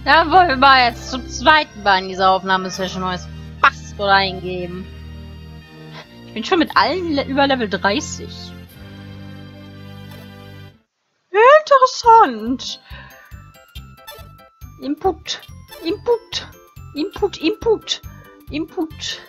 Da wollen wir mal jetzt zum zweiten Mal in dieser Aufnahmesession neues Passwort eingeben. Ich bin schon mit allen über Level 30. Interessant. Input. Input. Input. Input. Input.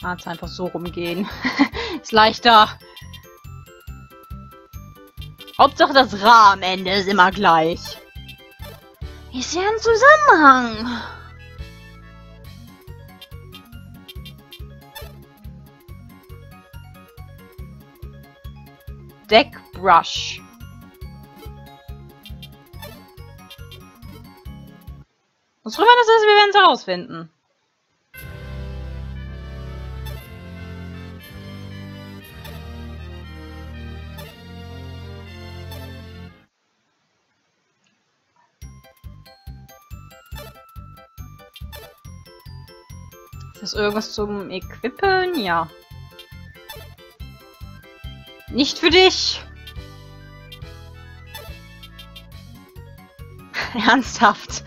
Jetzt einfach so rumgehen. Ist leichter. Hauptsache das Ra am Ende ist immer gleich. Ist ja ein Zusammenhang. Deckbrush. Was rüber das ist, wir werden es herausfinden. Ist das irgendwas zum Equippen? Ja. Nicht für dich! Ernsthaft.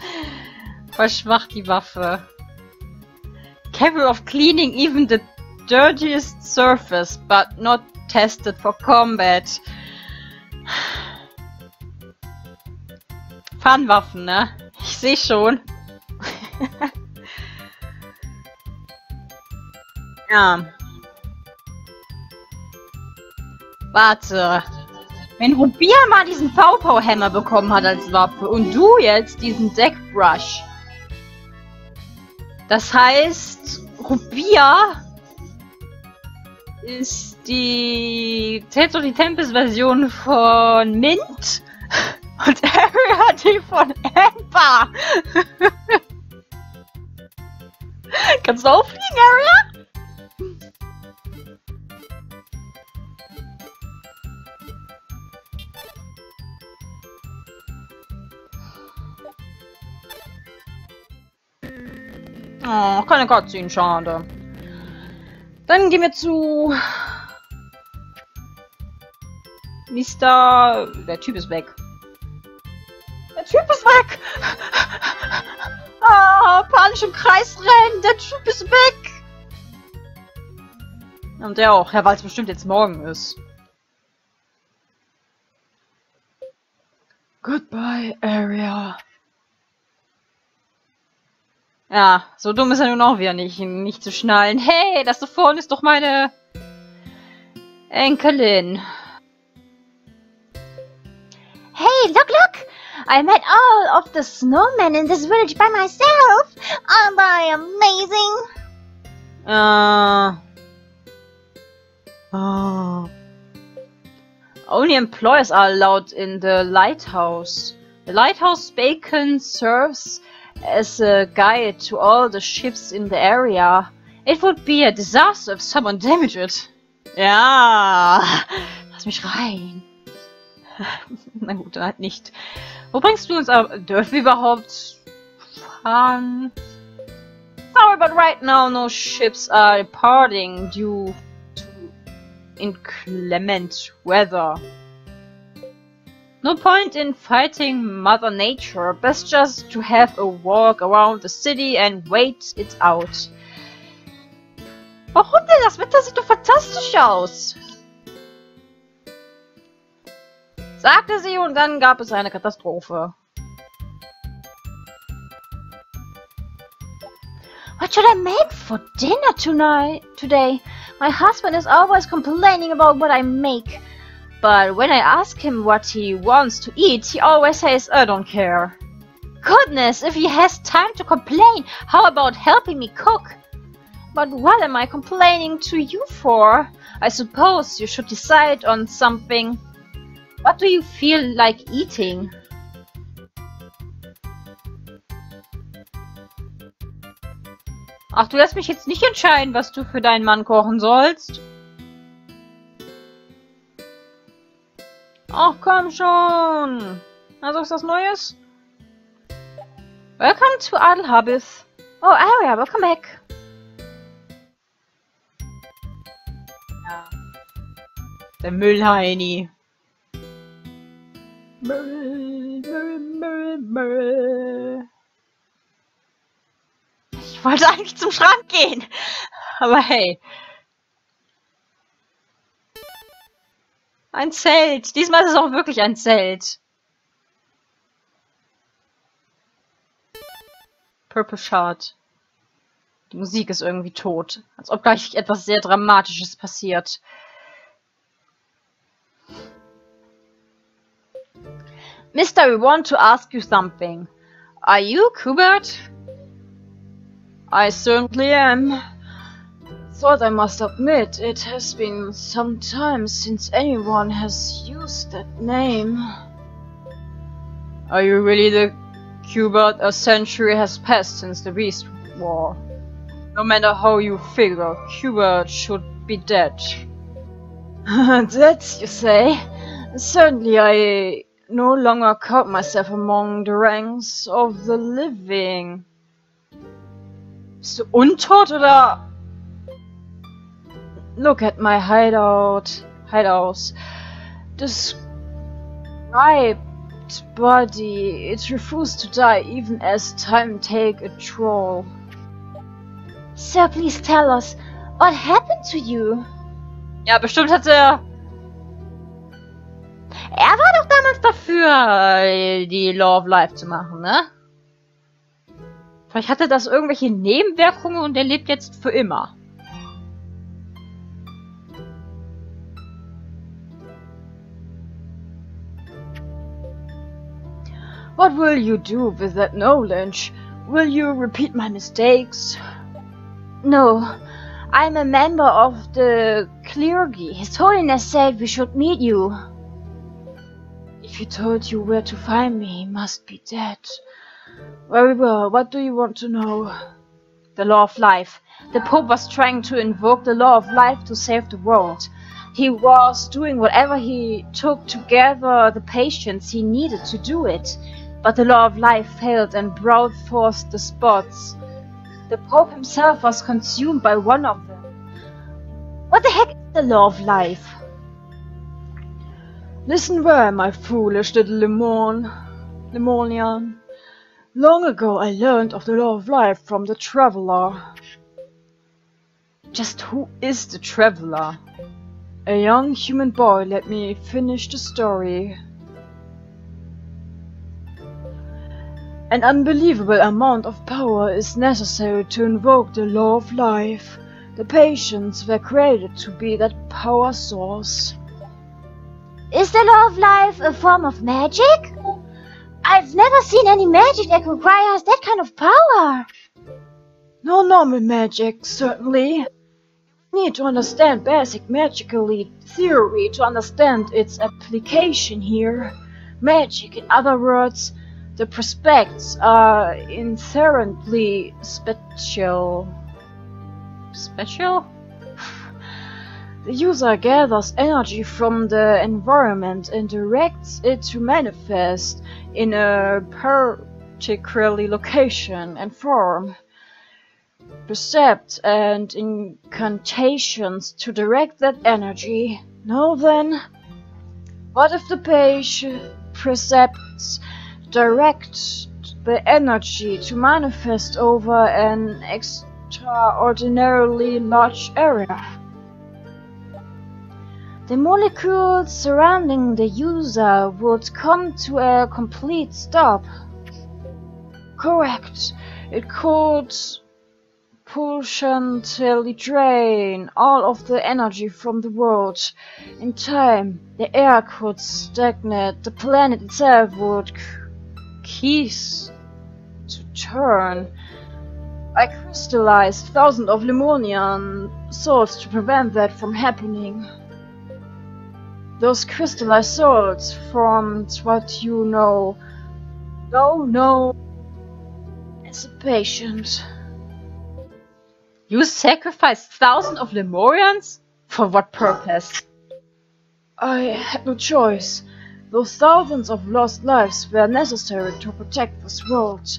Voll schwach die Waffe. Capable of cleaning even the dirtiest surface, but not tested for combat. Fun-Waffen, ne? Ich sehe schon. Ja. Warte. Wenn Rubia mal diesen Pow-Pow-Hammer bekommen hat als Waffe und du jetzt diesen Deckbrush. Das heißt, Rubia ist die Tempest-Version von Mint und Area die von Amber. Kannst du auffliegen, Area? Oh, keine Cutscene, schade. Dann gehen wir zu Mr. Der Typ ist weg. Der Typ ist weg! Ah, panisch im Kreis rennen! Der Typ ist weg! Und der auch, ja, weil es bestimmt jetzt morgen ist. Goodbye, Area. Ja, so dumm ist er nun auch wieder nicht zu schnallen. Hey, das da vorne ist doch meine Enkelin. Hey, look! I met all of the snowmen in this village by myself! Aren't I amazing? Only employees are allowed in the lighthouse. The lighthouse beacon serves as a guide to all the ships in the area. It would be a disaster if someone damaged it. Ja, lass mich rein. Na gut, dann halt nicht. Wo bringst du uns aber? Dürfen wir überhaupt fahren? Sorry, but right now no ships are departing due to inclement weather. No point in fighting Mother Nature. Best just to have a walk around the city and wait it out. Warum denn? Das Wetter sieht doch fantastisch aus. Sagte sie und dann gab es eine Katastrophe. What should I make for dinner today? My husband is always complaining about what I make. But when I ask him what he wants to eat, he always says, I don't care. Goodness, if he has time to complain, how about helping me cook? But what am I complaining to you for? I suppose you should decide on something. What do you feel like eating? Ach, du lässt mich jetzt nicht entscheiden, was du für deinen Mann kochen sollst. Ach, komm schon. Also ist was Neues? Welcome to Adelhabith. Oh, Aria, welcome back. Ja. Der Müllheini. Müll, Müll, Müll, Müll. Ich wollte eigentlich zum Schrank gehen. Aber hey. Ein Zelt. Diesmal ist es auch wirklich ein Zelt. Purple Shard. Die Musik ist irgendwie tot. Als ob gleich etwas sehr Dramatisches passiert. Mister, we want to ask you something. Are you Kubert? I certainly am. Thought I must admit, it has been some time since anyone has used that name. Are you really the Kubert? A century has passed since the Beast War. No matter how you figure, Kubert should be dead. That, you say? Certainly I no longer count myself among the ranks of the living. Bist du untot oder? Look at my hideouts. Described body. It refused to die even as time take a troll. Sir, please tell us, what happened to you? Ja, bestimmt hat er war doch damals dafür, die Law of Life zu machen, ne? Vielleicht hatte das irgendwelche Nebenwirkungen und er lebt jetzt für immer. What will you do with that knowledge? Will you repeat my mistakes? No, I'm a member of the clergy. His Holiness said we should meet you. If he told you where to find me, he must be dead. Very well, what do you want to know? The Law of Life. The Pope was trying to invoke the Law of Life to save the world. He was doing whatever he took to gather the patience he needed to do it. But the Law of Life failed and brought forth the spots. The Pope himself was consumed by one of them. What the heck is the Law of Life? Listen well, my foolish little Lemonian. Long ago I learned of the Law of Life from the Traveler. Just who is the Traveler? A young human boy, let me finish the story. An unbelievable amount of power is necessary to invoke the Law of Life. The patients were created to be that power source. Is the Law of Life a form of magic? I've never seen any magic that requires that kind of power. No normal magic, certainly. You need to understand basic magical theory to understand its application here. Magic, in other words, the prospects are inherently special. Special? The user gathers energy from the environment and directs it to manifest in a particular location and form. Precepts and incantations to direct that energy. Now then, what if the precepts direct the energy to manifest over an extraordinarily large area? The molecules surrounding the user would come to a complete stop. Correct. It could potentially drain all of the energy from the world. In time, the air could stagnate, the planet itself would cease to turn. I crystallized thousands of Lemonian souls to prevent that from happening. Those crystallized souls formed what you know as a patient. You sacrificed thousands of Lemurians? For what purpose? I had no choice. Those thousands of lost lives were necessary to protect this world.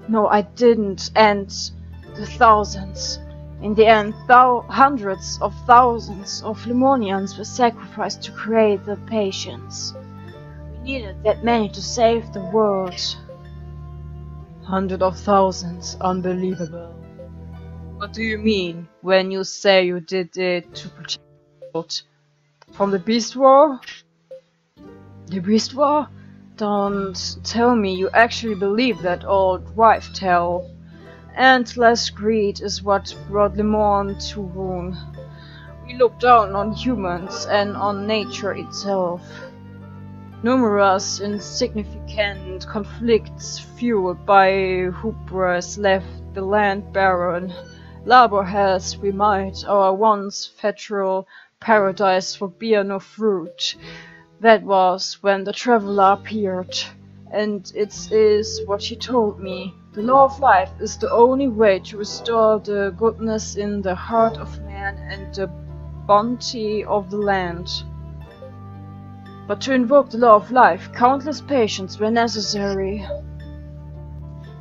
No, I didn't end the thousands. In the end, hundreds of thousands of Lemonians were sacrificed to create the patients. We needed that many to save the world. Hundreds of thousands, unbelievable. What do you mean when you say you did it to protect the world? From the Beast War? The Beast War? Don't tell me you actually believe that old wife tale. Endless greed is what brought Lemon to ruin. We look down on humans and on nature itself. Numerous insignificant conflicts fueled by hubris left the land barren. Labor has reminded our once fertile paradise for bear no fruit. That was when the traveler appeared, and it is what he told me. The law of life is the only way to restore the goodness in the heart of man and the bounty of the land. But to invoke the law of life, countless patients were necessary.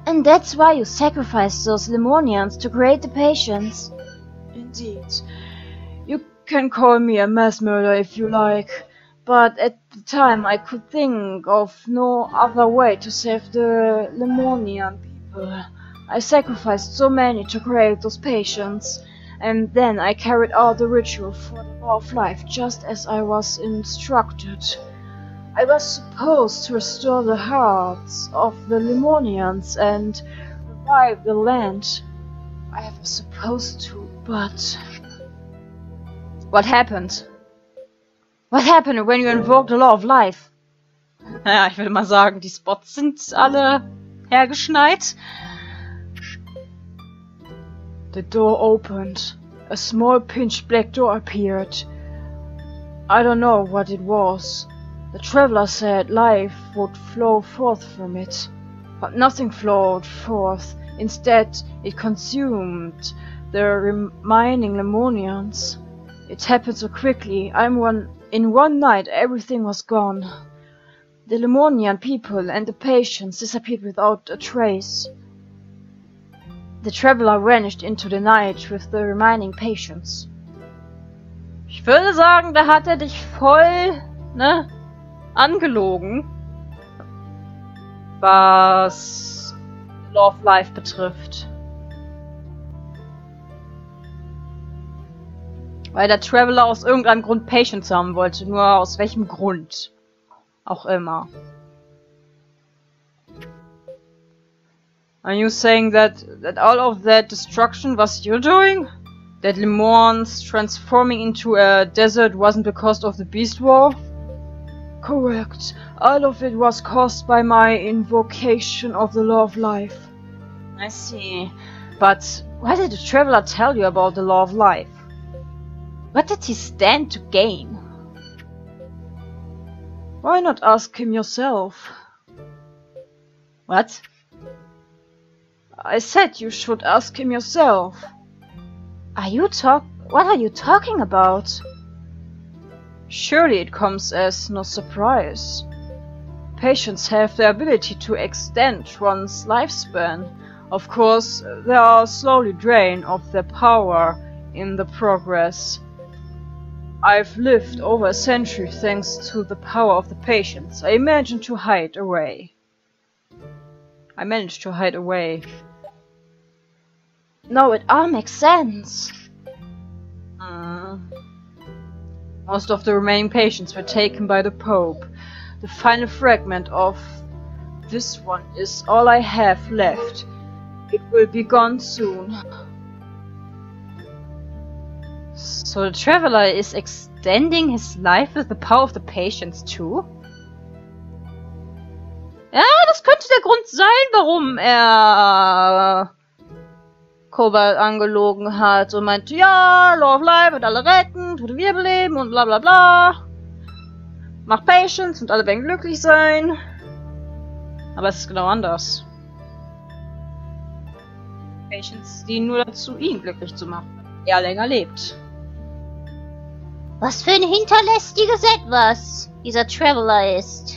And that's why you sacrificed those Lemonians to create the patients. Indeed. You can call me a mass murderer if you like, but at the time I could think of no other way to save the Lemonian people. I sacrificed so many to create those patients, and then I carried out the ritual for the law of life just as I was instructed. I was supposed to restore the hearts of the Lemonians and revive the land. I was supposed to, but... What happened? What happened when you invoked the law of life? Ja, ich würde mal sagen, die Spots sind alle hergeschneit. The door opened. A small pinched black door appeared. I don't know what it was. The traveler said life would flow forth from it. But nothing flowed forth. Instead, it consumed the remaining Lemonians. It happened so quickly. In one night, everything was gone. The Lemonian people and the patients disappeared without a trace. The traveler vanished into the night with the remaining patients. Ich würde sagen, da hat er dich voll, ne, angelogen, was Law of Life betrifft. Weil der Traveler aus irgendeinem Grund Patience haben wollte, nur aus welchem Grund auch immer. Are you saying that all of that destruction was you doing? That Lemons transforming into a desert wasn't because of the Beast War? Correct. All of it was caused by my invocation of the law of life. I see. But why did the traveler tell you about the law of life? What did he stand to gain? Why not ask him yourself? What? I said you should ask him yourself. What are you talking about? Surely it comes as no surprise. Patients have the ability to extend one's lifespan. Of course, they are slowly drained of their power in the progress. I've lived over a century thanks to the power of the patients. I managed to hide away. No, it all makes sense. Most of the remaining patients were taken by the Pope. The final fragment of this one is all I have left. It will be gone soon. So the traveler is extending his life with the power of the patients too? Ja, das könnte der Grund sein, warum er Cobalt angelogen hat und meinte, ja, Law of Life wird alle retten, tote Wirbelleben und bla bla bla. Macht Patience und alle werden glücklich sein. Aber es ist genau anders. Patience dienen nur dazu, ihn glücklich zu machen. Er länger lebt. Was für ein hinterlästiges Etwas dieser Traveler ist.